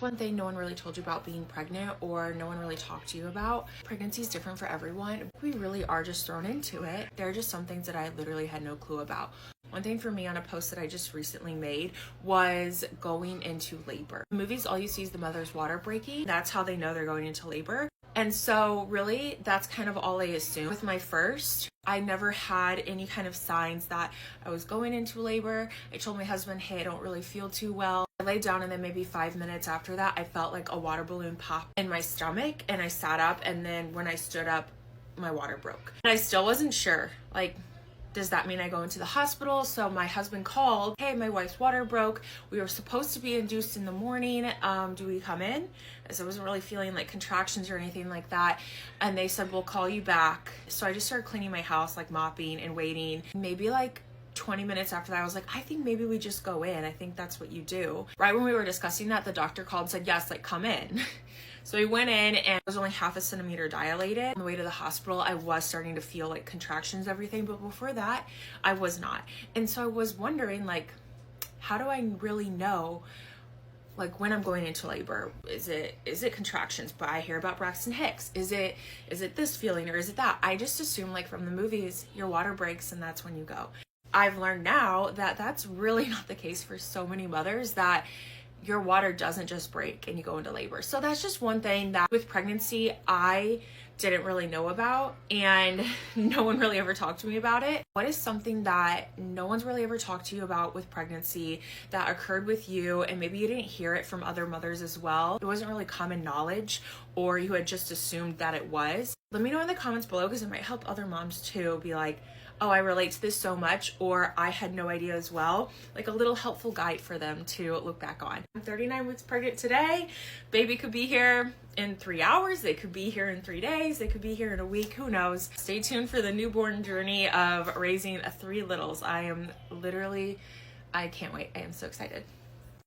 What's one thing no one really told you about being pregnant, or no one really talked to you about? Pregnancy is different for everyone. We really are just thrown into it. There are just some things that I literally had no clue about. One thing for me on a post that I just recently made was going into labor. In movies, all you see is the mother's water breaking. That's how they know they're going into labor. And so really, that's kind of all I assumed. With my first, I never had any kind of signs that I was going into labor. I told my husband, hey, I don't really feel too well. I laid down, and then maybe 5 minutes after that, I felt like a water balloon pop in my stomach, and I sat up, and then when I stood up, my water broke. And I still wasn't sure, like, does that mean I go into the hospital? So my husband called, hey, my wife's water broke. We were supposed to be induced in the morning. Do we come in? So I wasn't really feeling like contractions or anything like that. And they said, we'll call you back. So I just started cleaning my house, like mopping and waiting. Maybe like 20 minutes after that, I was like, I think maybe we just go in. I think that's what you do. Right when we were discussing that, the doctor called and said, yes, like come in. So we went in, and it was only 0.5 centimeter dilated. On the way to the hospital, I was starting to feel like contractions, everything, but before that, I was not. And so I was wondering, like, how do I really know, like, when I'm going into labor? Is it contractions? But I hear about Braxton Hicks. Is it this feeling, or is it that? I just assume, like, from the movies, your water breaks and that's when you go. I've learned now that that's really not the case for so many mothers, that your water doesn't just break and you go into labor. So that's just one thing that with pregnancy, I didn't really know about, and no one really ever talked to me about it. What is something that no one's really ever talked to you about with pregnancy that occurred with you, and maybe you didn't hear it from other mothers as well? It wasn't really common knowledge, or you had just assumed that it was. Let me know in the comments below, because it might help other moms too be like, oh, I relate to this so much, or I had no idea as well. Like a little helpful guide for them to look back on. I'm 39 weeks pregnant today. Baby could be here in 3 hours. They could be here in 3 days. They could be here in a week. Who knows? Stay tuned for the newborn journey of raising 3 littles. I can't wait. I am so excited.